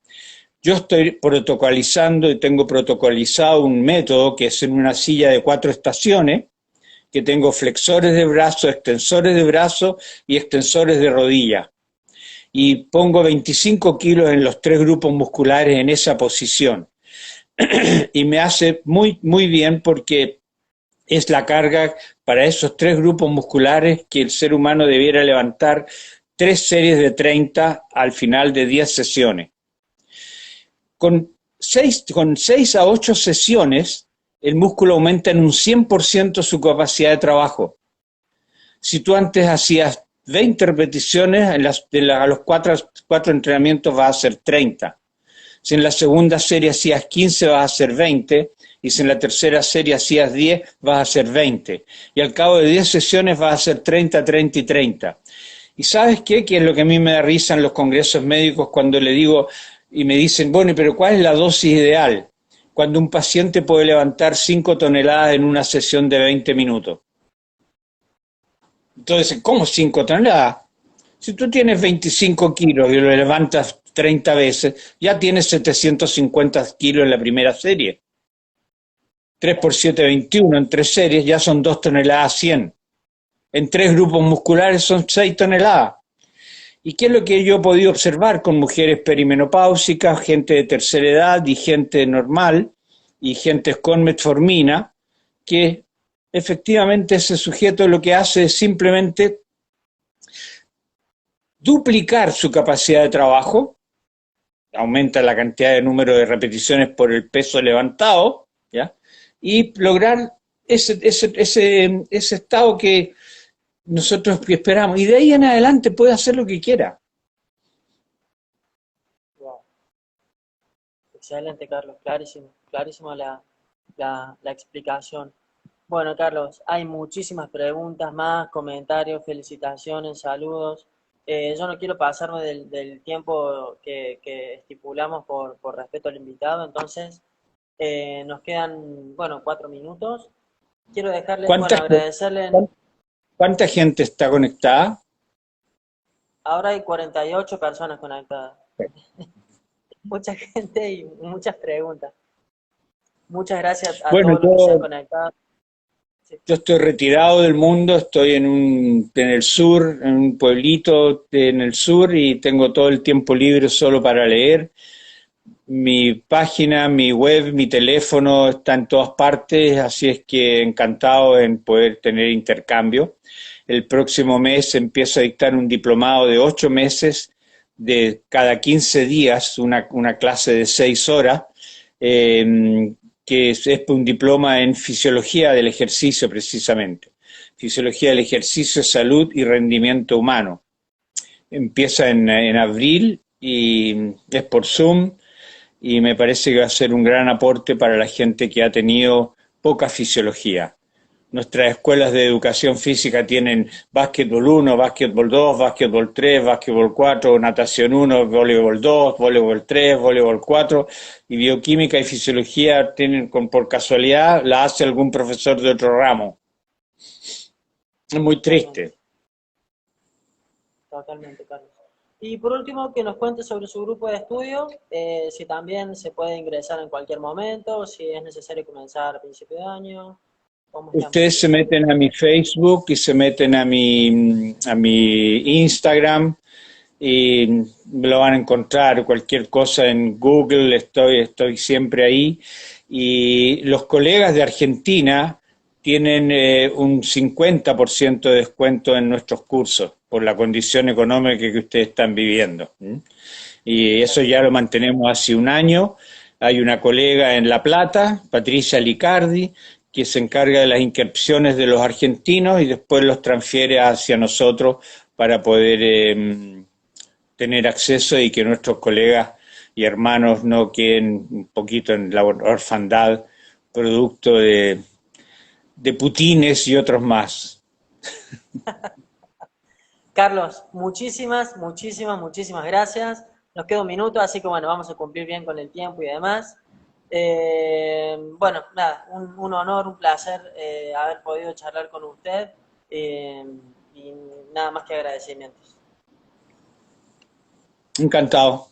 Yo estoy protocolizando y tengo protocolizado un método que es en una silla de 4 estaciones, que tengo flexores de brazo, extensores de brazo y extensores de rodilla. Y pongo 25 kilos en los 3 grupos musculares en esa posición. Y me hace muy, muy bien porque es la carga para esos 3 grupos musculares que el ser humano debiera levantar 3 series de 30 al final de 10 sesiones. Con 6 a 8 sesiones, el músculo aumenta en un 100% su capacidad de trabajo. Si tú antes hacías 20 repeticiones, a los 4 entrenamientos vas a hacer 30. Si en la segunda serie hacías 15, vas a hacer 20. Y si en la tercera serie hacías 10, vas a hacer 20. Y al cabo de 10 sesiones vas a hacer 30, 30 y 30. ¿Y sabes qué? Que es lo que a mí me da risa en los congresos médicos cuando le digo y me dicen, bueno, pero ¿cuál es la dosis ideal? Cuando un paciente puede levantar 5 toneladas en una sesión de 20 minutos. Entonces, ¿cómo 5 toneladas? Si tú tienes 25 kilos y lo levantas 30 veces, ya tienes 750 kilos en la primera serie. 3 por 7, 21, en 3 series ya son 2 toneladas 100. En 3 grupos musculares son 6 toneladas. ¿Y qué es lo que yo he podido observar con mujeres perimenopáusicas, gente de tercera edad y gente normal, y gente con metformina, que efectivamente ese sujeto lo que hace es simplemente duplicar su capacidad de trabajo, aumenta la cantidad de número de repeticiones por el peso levantado, ¿ya? Y lograr ese estado que nosotros esperamos. Y de ahí en adelante puede hacer lo que quiera. Wow. Excelente, Carlos, clarísimo, clarísimo la explicación. Bueno, Carlos, hay muchísimas preguntas más, comentarios, felicitaciones, saludos. Yo no quiero pasarme del tiempo que estipulamos por respeto al invitado, entonces nos quedan, bueno, 4 minutos. Quiero dejarles, bueno, ¿Cuánta, agradecerle. cuánta gente está conectada? Ahora hay 48 personas conectadas. Mucha gente y muchas preguntas. Muchas gracias a Bueno, todos los que se han conectado. Sí. yo estoy retirado del mundo, estoy en el sur, en un pueblito en el sur y tengo todo el tiempo libre solo para leer. Mi página, mi web, mi teléfono está en todas partes, así es que encantado en poder tener intercambio. El próximo mes empiezo a dictar un diplomado de 8 meses, de cada 15 días, una clase de 6 horas, que es un diploma en fisiología del ejercicio precisamente. Fisiología del ejercicio, salud y rendimiento humano. Empieza en abril y es por Zoom y me parece que va a ser un gran aporte para la gente que ha tenido poca fisiología. Nuestras escuelas de educación física tienen básquetbol 1, básquetbol 2, básquetbol 3, básquetbol 4, natación 1, voleibol 2, voleibol 3, voleibol 4, y bioquímica y fisiología tienen, por casualidad, la hace algún profesor de otro ramo. Es muy Totalmente, triste. totalmente, Carlos. Y por último, que nos cuente sobre su grupo de estudio, si también se puede ingresar en cualquier momento, si es necesario comenzar a principio de año, cómo estamos Ustedes ahí. se meten a mi Facebook y se meten a mi Instagram y lo van a encontrar, cualquier cosa en Google, estoy siempre ahí. Y los colegas de Argentina tienen un 50% de descuento en nuestros cursos por la condición económica que ustedes están viviendo. Y eso ya lo Perfecto. mantenemos hace un año. Hay una colega en La Plata, Patricia Licardi, que se encarga de las inscripciones de los argentinos y después los transfiere hacia nosotros para poder tener acceso y que nuestros colegas y hermanos no queden un poquito en la orfandad producto de Putines y otros más. Carlos, muchísimas gracias. Nos queda un minuto, así que bueno, vamos a cumplir bien con el tiempo y demás. Bueno, nada, un honor, un placer haber podido charlar con usted y nada más que agradecimientos. Encantado.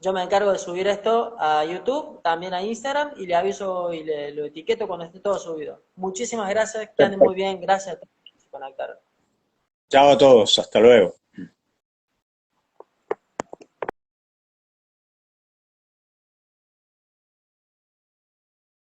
Yo me encargo de subir esto a YouTube, también a Instagram y le aviso y lo etiqueto cuando esté todo subido. Muchísimas gracias, que anden muy Perfecto. bien, gracias a todos por conectar. Chao a todos, hasta luego.